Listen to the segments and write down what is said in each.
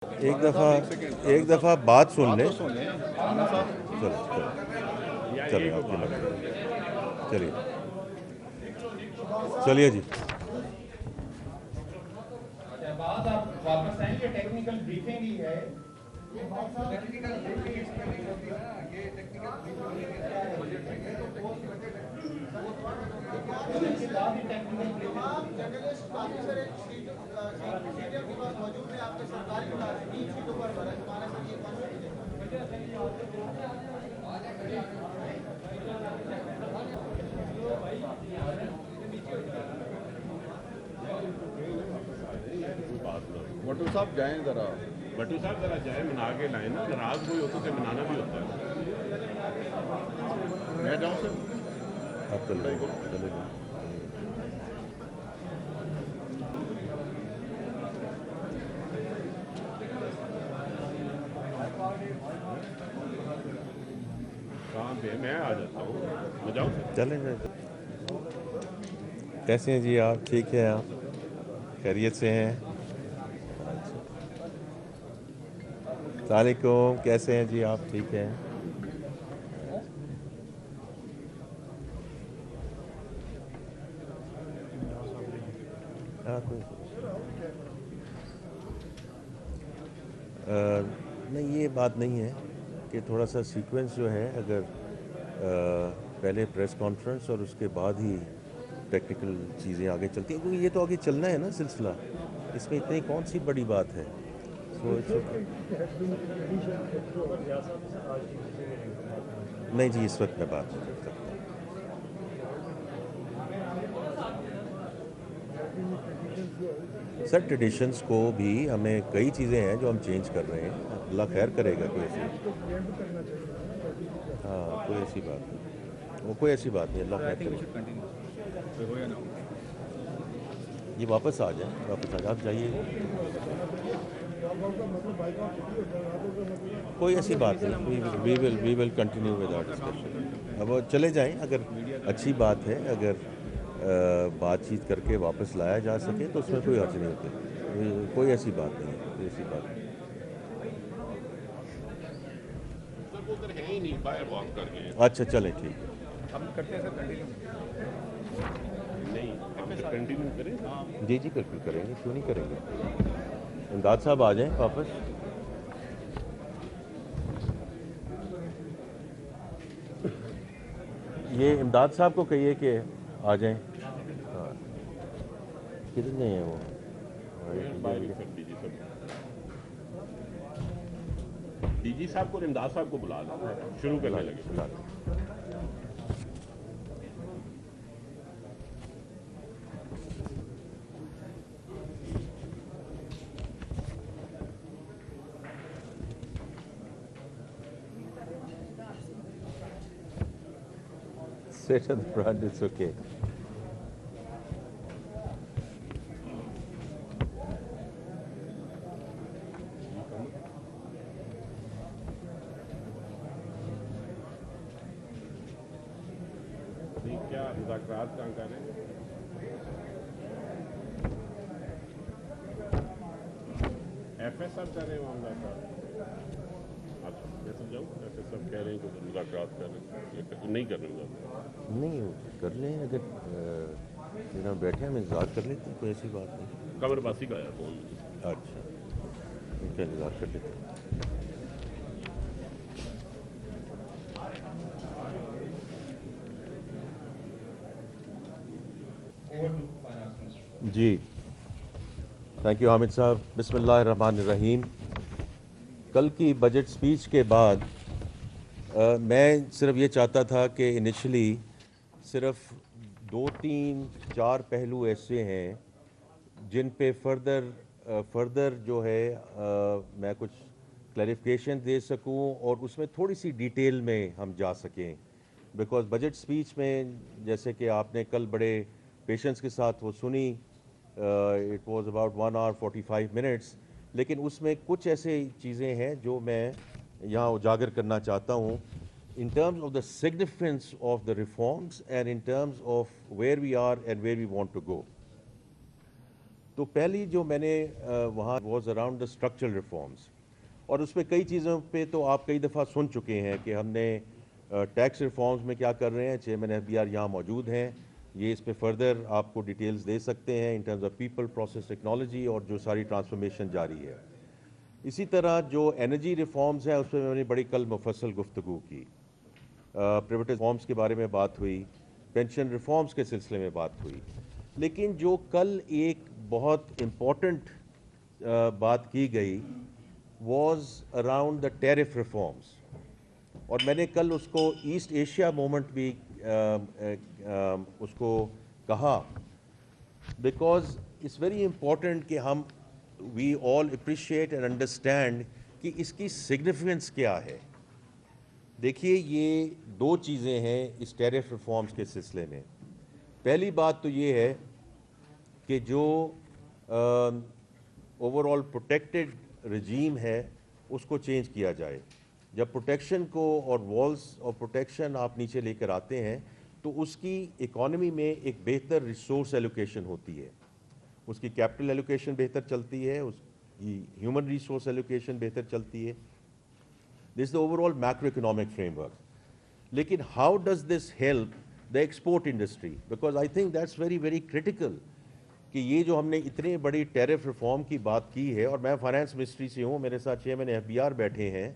ایک دفعہ بات سن لیں. صاحب چلے آپ کی چلیے چلیے جی. بعد آپ واپس آئیں گے. ٹیکنیکل بریفنگ ہی ہے. بٹو صاحب جائیں ذرا. بٹو صاحب ذرا جائیں, منا کے لائیں نا. ناراض کوئی ہوتا تو منانا بھی ہوتا ہے. میں جاؤں سر. آپ چلے گا. کہاں پہ میں آ جاتا ہوں. میں جاؤں سر. چلیں گے. کیسے ہیں جی آپ؟ ٹھیک ہیں آپ؟ خیریت سے ہیں؟ السلام علیکم. کیسے ہیں جی آپ؟ ٹھیک ہیں؟ نہیں یہ بات نہیں ہے کہ تھوڑا سا سیکوینس جو ہے, اگر پہلے پریس کانفرنس اور اس کے بعد ہی ٹیکنیکل چیزیں آگے چلتی ہیں, کیونکہ یہ تو آگے چلنا ہے نا سلسلہ. اس میں اتنی کون سی بڑی بات ہے. نہیں جی, اس وقت میں بات نہیں کر سکتا. سر ٹریڈیشنز کو بھی ہمیں کئی چیزیں ہیں جو ہم چینج کر رہے ہیں. اللہ خیر کرے گا. کوئی ایسی بات نہیں. وہ کوئی ایسی بات نہیں. اللہ خیر کرے گا. یہ واپس آ جائیں. آپ جائیے. کوئی ایسی بات نہیں. We will continue with our discussion. اب چلے جائیں. اگر اچھی بات ہے, اگر بات چیت کر کے واپس لایا جا سکے تو اس میں کوئی حرج نہیں ہوتی. کوئی ایسی بات نہیں ہے. کوئی ایسی بات نہیں. سر وہ ادھر ہے ہی نہیں, باہر واک کر گئے. اچھا چلیں ٹھیک ہے. ہم کرتے ہیں سر نہیں کنٹینیو کریں. جی جی بالکل کریں گے. کیوں نہیں کریں گے. امداد صاحب آ جائیں واپس. یہ امداد صاحب کو کہیے کہ آ جائیں. کدھر نہیں ہیں وہ؟ ڈی جی صاحب کو اور امداد صاحب کو بلا لیں, شروع کرنے لگے. Sit at the front, it's okay. کیا مذاکرات کہاں کر رہے ہیں؟ ایف ایس صاحب کر رہے ہیں وہاں مذاکرات. اچھا میں سمجھاؤں ایف ایس صاحب کہہ رہے ہیں کہ مذاکرات کر رہے ہیں. نہیں کر رہے مذاکرات. نہیں کر لیں. اگر بیٹھے ہم انتظار کر لیتے ہیں. کوئی ایسی بات نہیں. قمر باسی کا آیا فون. اچھا ان کا انتظار کر لیتے ہیں. جی تھینک یو حامد صاحب. بسم اللہ الرحمن الرحیم. کل کی بجٹ سپیچ کے بعد میں صرف یہ چاہتا تھا کہ انیشلی صرف 2-3-4 پہلو ایسے ہیں جن پہ فردر جو ہے میں کچھ کلیریفیکیشن دے سکوں اور اس میں تھوڑی سی ڈیٹیل میں ہم جا سکیں. بیکاز بجٹ سپیچ میں جیسے کہ آپ نے کل بڑے پیشنس کے ساتھ وہ سنی, it was about 1 hour 45 minutes, لیکن اس میں کچھ ایسے چیزیں ہیں جو میں یہاں اجاگر کرنا چاہتا ہوں in terms of the significance of the reforms and in terms of where we are and where we want to go. تو پہلی جو میں نے وہاں was around the structural reforms, اور اس پہ کئی چیزوں پہ تو آپ کئی دفعہ سن چکے ہیں کہ ہم نے ٹیکس ریفارمز میں کیا کر رہے ہیں. چیئرمین ایف بی آر یہاں موجود ہیں، یہ اس پہ فردر آپ کو ڈیٹیلز دے سکتے ہیں in terms of people, process, technology اور جو ساری ٹرانسفارمیشن جاری ہے. اسی طرح جو انرجی ریفارمز ہیں اس پہ میں نے بڑی کل مفصل گفتگو کی. پریویٹ ریفارمز کے بارے میں بات ہوئی، پینشن ریفارمز کے سلسلے میں بات ہوئی. لیکن جو کل ایک بہت امپورٹنٹ بات کی گئی was around the tariff reforms, اور میں نے کل اس کو ایسٹ ایشیا مومنٹ بھی اس کو کہا، بیکاز اٹس ویری امپورٹنٹ کہ ہم وی آل اپریشیٹ اینڈ انڈرسٹینڈ کہ اس کی سگنیفیکنس کیا ہے. دیکھیے یہ دو چیزیں ہیں اس ٹیرف ریفارمز کے سلسلے میں. پہلی بات تو یہ ہے کہ جو اوور آل پروٹیکٹڈ رجیم ہے اس کو چینج کیا جائے. جب پروٹیکشن کو اور والز اور پروٹیکشن آپ نیچے لے کر آتے ہیں تو اس کی اکانومی میں ایک بہتر ریسورس ایلوکیشن ہوتی ہے، اس کی کیپٹل ایلوکیشن بہتر چلتی ہے، اس کی ہیومن ریسورس ایلوکیشن بہتر چلتی ہے. This is the overall macro economic framework. لیکن how does this help the export industry? Because I think that's very very critical کہ یہ جو ہم نے اتنے بڑی ٹیرف ریفارم کی بات کی ہے، اور میں فائنانس منسٹری سے ہوں، میرے ساتھ چیئرمین ایف بی آر بیٹھے ہیں،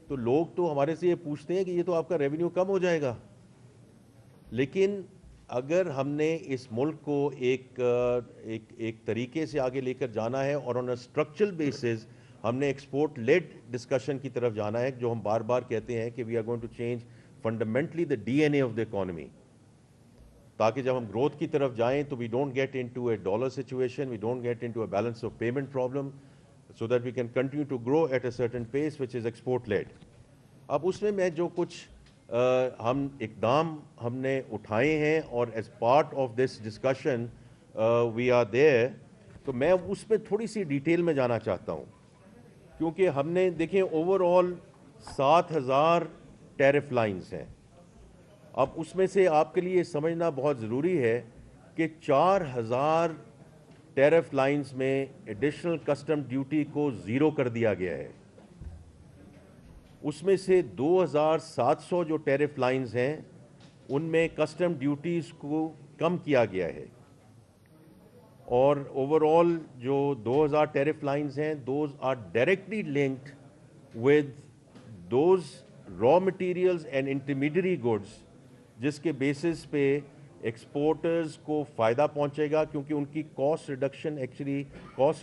تو لوگ تو ہمارے سے یہ پوچھتے ہیں کہ یہ تو آپ کا ریونیو کم ہو جائے گا. لیکن اگر ہم نے اس ملک کو ایک طریقے سے آگے لے کر جانا ہے اور آن اے اسٹرکچرل بیسز ہم نے ایکسپورٹ لیڈ ڈسکشن کی طرف جانا ہے، جو ہم بار بار کہتے ہیں کہ we are going to change fundamentally the D N A of the economy, تاکہ جب ہم گروتھ کی طرف جائیں تو we don't get into a dollar situation, we don't get into a balance of payment problem, so that we can continue to grow at a certain pace which is export led. اب اس میں جو کچھ ہم اقدام ہم نے اٹھائے ہیں اور as part of this discussion we are there، تو میں اس پہ تھوڑی سی ڈیٹیل میں جانا چاہتا ہوں، کیونکہ ہم نے دیکھیں اوور آل 7,000 ٹیرف لائنز ہیں. اب اس میں سے آپ کے لیے سمجھنا بہت ضروری ہے کہ 4,000 ٹیرف لائنز میں ایڈیشنل کسٹم ڈیوٹی کو زیرو کر دیا گیا ہے. اس میں سے 2,700 جو ٹیرف لائنز ہیں ان میں کسٹم ڈیوٹیز کو کم کیا گیا ہے، اور اوور آل جو 2,000 ٹیرف لائنز ہیں those are directly linked with those raw materials and intermediary goods, جس کے بیسس پہ ایکسپورٹرز کو فائدہ پہنچے گا، کیونکہ ان کی کاسٹ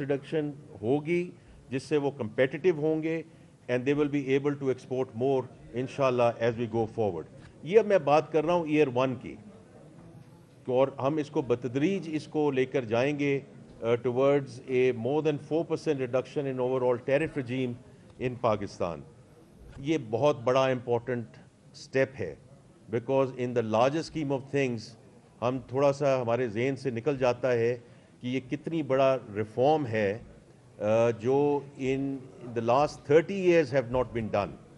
ریڈکشن ہوگی جس سے وہ کمپیٹیٹیو ہوں گے and they will be able to export more انشاءاللہ ایز وی گو فارورڈ. یہ اب میں بات کر رہا ہوں ایئر 1 کی، اور ہم اس کو بتدریج اس کو لے کر جائیں گے towards a more than 4% reduction in overall tariff regime in Pakistan. یہ بہت بڑا امپورٹنٹ اسٹیپ ہے، because in the largest scheme of things ہم تھوڑا سا ہمارے ذہن سے نکل جاتا ہے کہ یہ کتنی بڑا ریفارم ہے جو in the last 30 years have not been done.